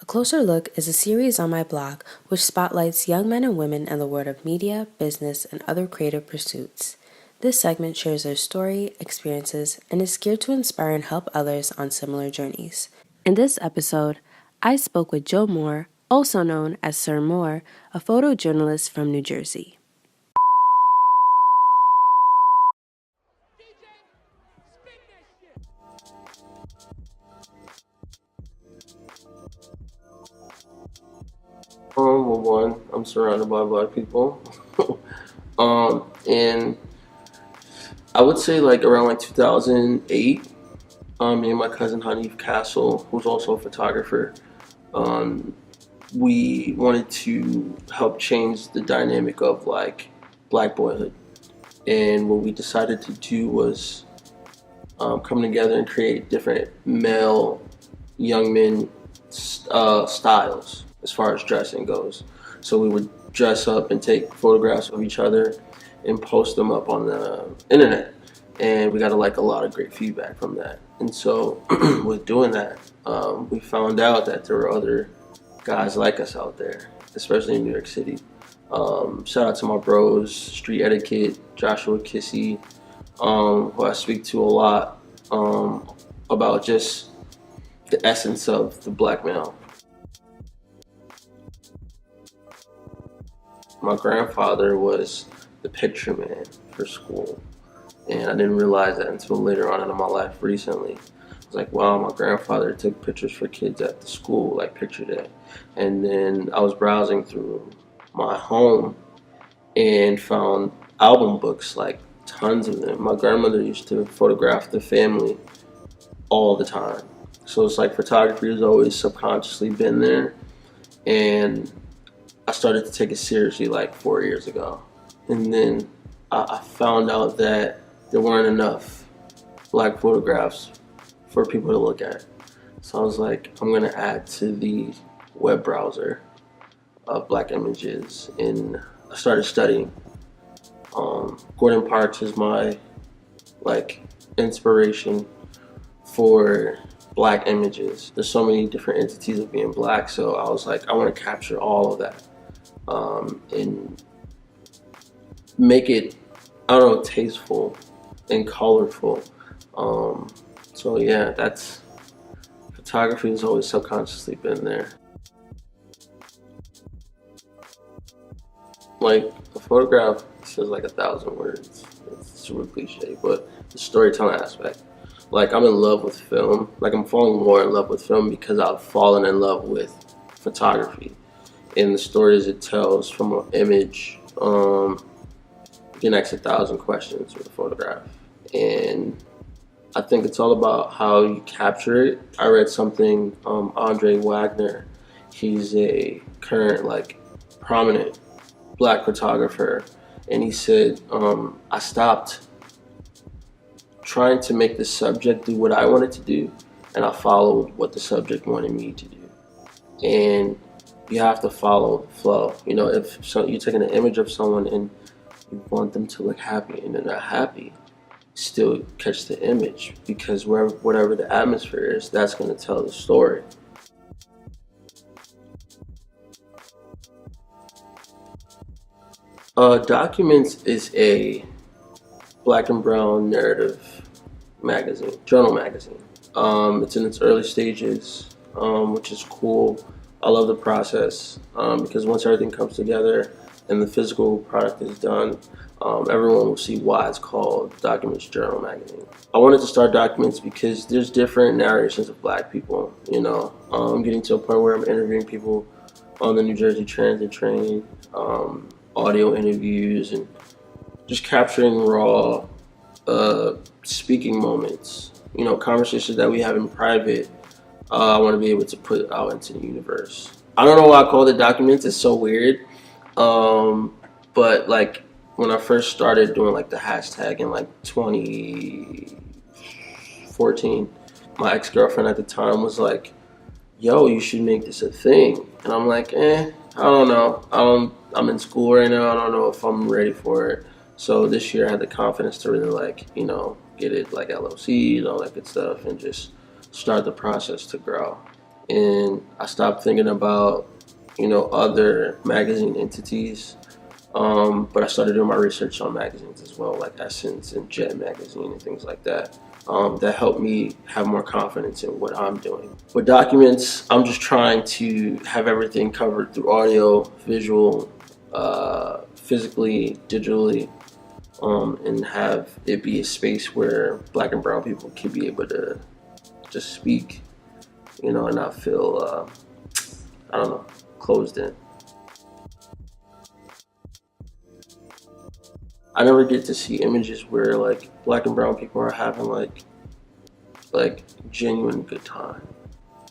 A Closer Look is a series on my blog which spotlights young men and women in the world of media, business, and other creative pursuits. This segment shares their story, experiences, and is geared to inspire and help others on similar journeys. In this episode, I spoke with Joe Moore, also known as Sir Moore, a photojournalist from New Jersey. Well, one, I'm surrounded by black people. And I would say like around like 2008, me and my cousin Hanif Castle, who's also a photographer, um, we wanted to help change the dynamic of like black boyhood. And what we decided to do was come together and create different male young men styles as far as dressing goes. So we would dress up and take photographs of each other and post them up on the internet. And we got a lot of great feedback from that. And so with doing that, we found out that there were other guys like us out there, especially in New York City. Shout out to my bros, Street Etiquette, Joshua Kissy, who I speak to a lot about just the essence of the black male. My grandfather was the picture man for school, and I didn't realize that until later on in my life recently. I was like, wow, my grandfather took pictures for kids at the school, like picture day. And then I was browsing through my home and found album books, like tons of them. My grandmother used to photograph the family all the time. So it's like photography has always subconsciously been there. And I started to take it seriously like 4 years ago. And then I found out that there weren't enough black photographs for people to look at. So I was like, I'm gonna add to the web browser of black images. And I started studying. Gordon Parks is my like inspiration for black images. There's so many different entities of being black, so I was like, I want to capture all of that and make it, I don't know, tasteful and colorful. So yeah, that's photography has always subconsciously been there. Like a photograph says like 1,000 words. It's super cliche, but the storytelling aspect. Like I'm in love with film. Like I'm falling more in love with film because I've fallen in love with photography and the stories it tells from an image. You can ask 1,000 questions with a photograph, and I think it's all about how you capture it. I read something, Andre Wagner. He's a current like prominent black photographer, and he said, I stopped trying to make the subject do what I wanted to do, and I followed what the subject wanted me to do. And you have to follow the flow. You know, if you're taking an image of someone and you want them to look happy and they're not happy, still catch the image, because whatever the atmosphere is, that's going to tell the story. Documents is a black and brown narrative magazine, journal magazine. It's in its early stages, which is cool. I love the process because once everything comes together and the physical product is done, everyone will see why it's called Documents Journal Magazine. I wanted to start Documents because there's different narrations of black people. You know, I'm getting to a point where I'm interviewing people on the New Jersey Transit train, audio interviews, and just capturing raw speaking moments. You know, conversations that we have in private. I want to be able to put out into the universe. I don't know why I call it Documents. It's so weird. But like when I first started doing like the hashtag in like 2014, my ex-girlfriend at the time was like, yo, you should make this a thing. And I'm like, I don't know. I'm in school right now. I don't know if I'm ready for it. So this year I had the confidence to really like, you know, get it like LLC and all that good stuff and just start the process to grow. and I stopped thinking about, other magazine entities. But I started doing my research on magazines as well, like Essence and Jet magazine and things like that. That helped me have more confidence in what I'm doing. With documents, I'm just trying to have everything covered through audio, visual, physically, digitally, and have it be a space where Black and brown people can be able to just speak, and not feel, I don't know, closed in. I never get to see images where like Black and brown people are having like genuine good time,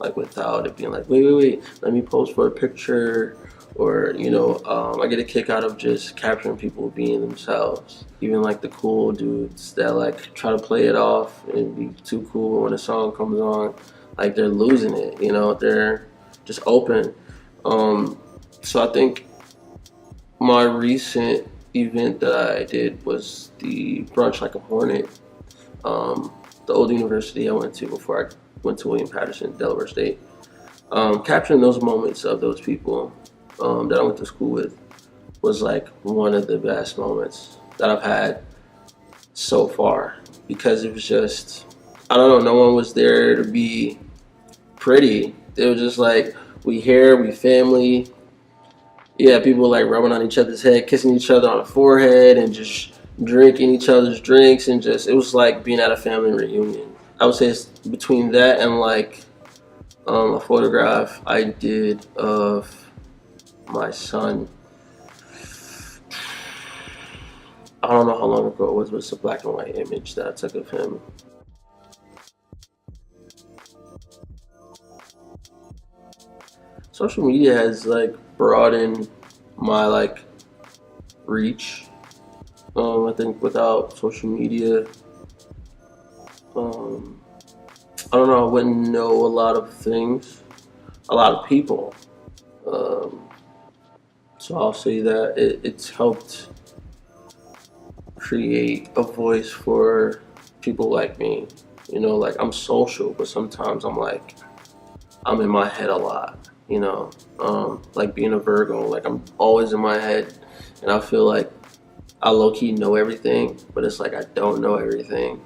like without it being like, wait, let me pose for a picture, or I get a kick out of just capturing people being themselves. Even like the cool dudes that like try to play it off and be too cool when a song comes on, like they're losing it. They're just open. So I think my recent event that I did was the Brunch Like a Hornet, the old university I went to before I went to William Paterson, Delaware State. Capturing those moments of those people that I went to school with was like one of the best moments that I've had so far, because it was just, I don't know, no one was there to be pretty. It was just like, we here, we family. Yeah, people like rubbing on each other's head, kissing each other on the forehead, and just drinking each other's drinks, and just, it was like being at a family reunion. I would say it's between that and like a photograph I did of my son. I don't know how long ago it was, but it's a black and white image that I took of him. Social media has like broadened my like reach. I think without social media, I don't know, I wouldn't know a lot of things, a lot of people. Um, so I'll say that it's helped create a voice for people like me. Like I'm social, but sometimes I'm in my head a lot. Like being a Virgo, like I'm always in my head, and I feel like I low-key know everything, but it's like I don't know everything.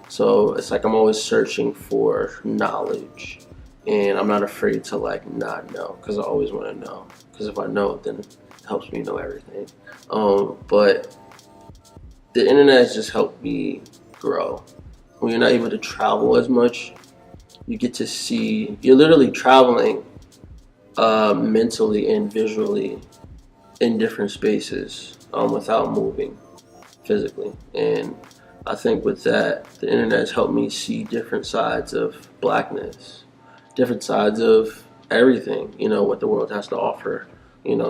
So it's like I'm always searching for knowledge, and I'm not afraid to like not know, because I always want to know. Because if I know, then it helps me know everything. But the internet has just helped me grow. When you're not able to travel as much, you get to see, you're literally traveling mentally and visually in different spaces without moving physically. And I think with that, the internet has helped me see different sides of blackness, different sides of everything, what the world has to offer.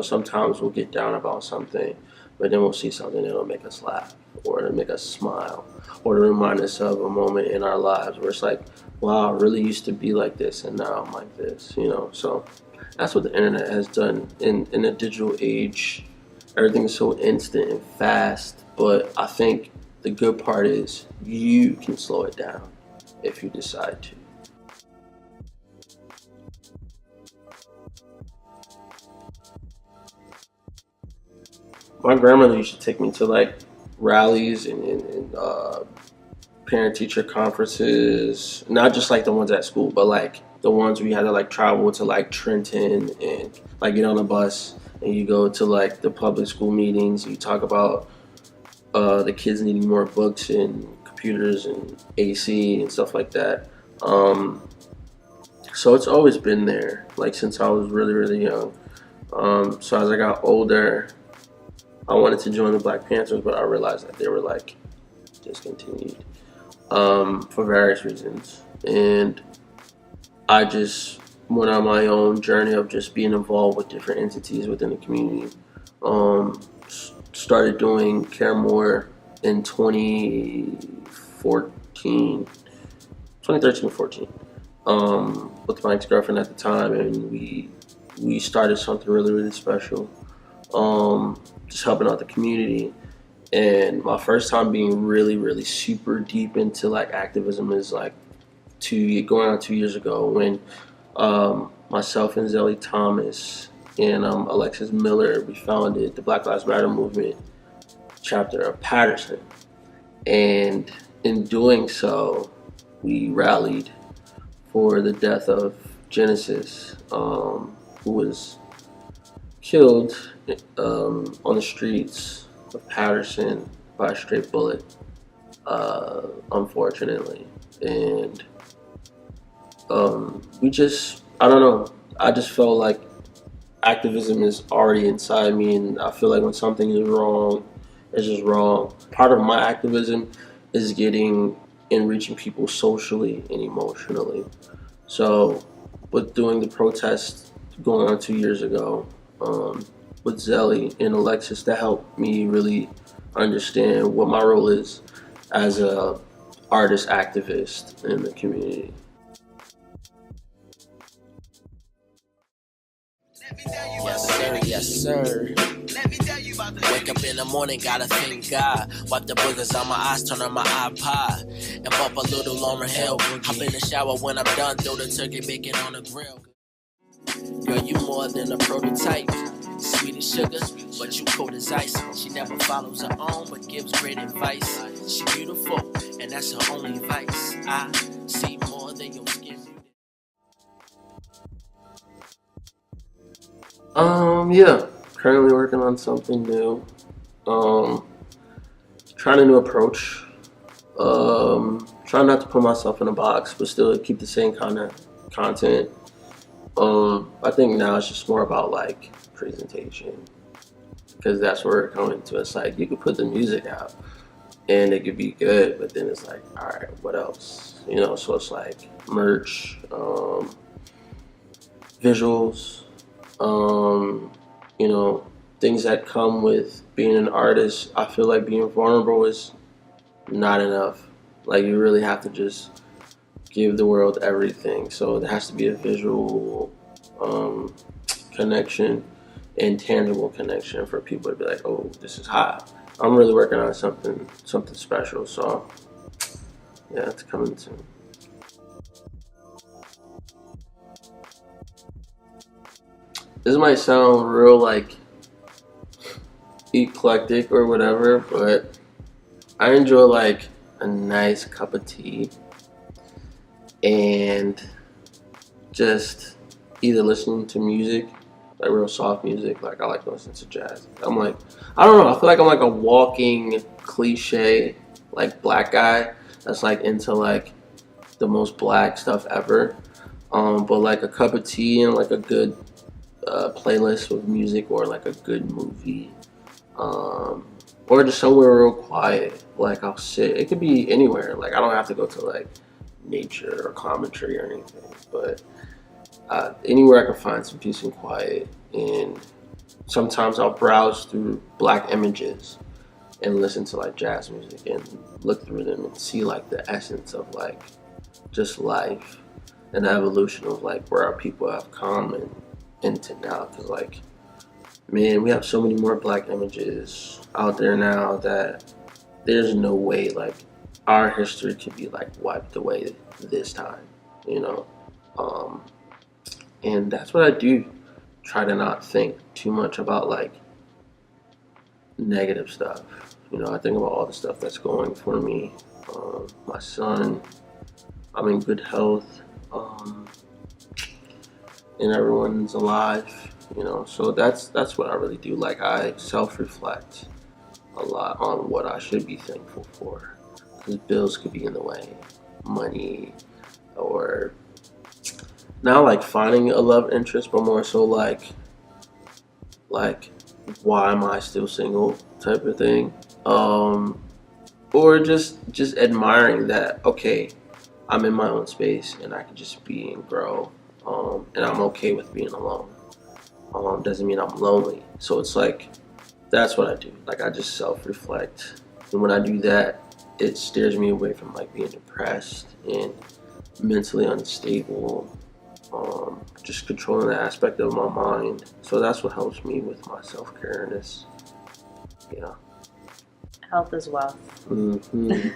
Sometimes we'll get down about something, but then we'll see something that'll make us laugh, or to make us smile, or to remind us of a moment in our lives where it's like, wow, I really used to be like this, and now I'm like this. So that's what the internet has done in a digital age. Everything is so instant and fast, but I think the good part is you can slow it down if you decide to. My grandmother used to take me to like rallies and parent teacher conferences, not just like the ones at school, but like the ones where you had to like travel to like Trenton and like get on a bus and you go to like the public school meetings. You talk about the kids needing more books and computers and AC and stuff like that. So it's always been there, like since I was really, really young. So as I got older, I wanted to join the Black Panthers, but I realized that they were like discontinued for various reasons. And I just went on my own journey of just being involved with different entities within the community. Started doing Care More in 2014, 2013, 14, with my ex-girlfriend at the time, and we started something really, really special, just helping out the community. And my first time being really, really super deep into like activism is like going on 2 years ago, when myself and Zelly Thomas and Alexis Miller, we founded the Black Lives Matter movement chapter of Paterson. And in doing so, we rallied for the death of Genesis, who was killed on the streets of Paterson by a stray bullet, unfortunately. And I don't know, I just felt like activism is already inside me, and I feel like when something is wrong, it's just wrong. Part of my activism is getting and reaching people socially and emotionally. So, with doing the protest going on 2 years ago, with Zelly and Alexis, that helped me really understand what my role is as a artist activist in the community. Yes, sir. Yes, sir. Wake up in the morning, gotta thank God. Wipe the boogers on my eyes, turn on my iPod, and bump a little Lauryn Hill. Hop in the shower when I'm done, throw the turkey bacon on the grill. Girl, you more than a prototype. Sweet as sugar, but you cold as ice. She never follows her own, but gives great advice. She beautiful, and that's her only vice. I see more than your skin. Yeah, currently working on something new. Trying a new approach. Trying not to put myself in a box, but still keep the same kind of content. I think now it's just more about like presentation, because that's where we're coming to. It's like you could put the music out and it could be good, but then it's like, all right, what else? You know, so it's like merch, visuals, you know, things that come with being an artist. I feel like being vulnerable is not enough. Like you really have to just give the world everything. So there has to be a visual connection and tangible connection for people to be like, oh, this is hot. I'm really working on something special. So yeah, it's coming soon. This might sound real like eclectic or whatever, but I enjoy like a nice cup of tea and just either listening to music, like real soft music. Like I like to listen to jazz. I'm like, I don't know, I feel like I'm like a walking cliche like black guy that's like into like the most black stuff ever. But like a cup of tea and like a good playlist with music, or like a good movie, or just somewhere real quiet. Like I'll sit. It could be anywhere. Like I don't have to go to like nature or commentary or anything, but anywhere I can find some peace and quiet. And sometimes I'll browse through black images and listen to like jazz music and look through them and see like the essence of like just life and the evolution of like where our people have come and into now. Because like, man, we have so many more black images out there now that there's no way like our history could be like wiped away this time, you know. And that's what I do. Try to not think too much about like negative stuff. You know, I think about all the stuff that's going for me. My son, I'm in good health, and everyone's alive. You know, so that's what I really do. Like I self-reflect a lot on what I should be thankful for, because bills could be in the way, money, or not like finding a love interest, but more so like why am I still single type of thing, or just admiring that, okay, I'm in my own space and I can just be and grow, and I'm okay with being alone. Doesn't mean I'm lonely. So it's like that's what I do. Like I just self-reflect, and when I do that, it steers me away from like being depressed and mentally unstable. Just controlling the aspect of my mind. So that's what helps me with my self-care. Yeah. Health is wealth. Mm-hmm.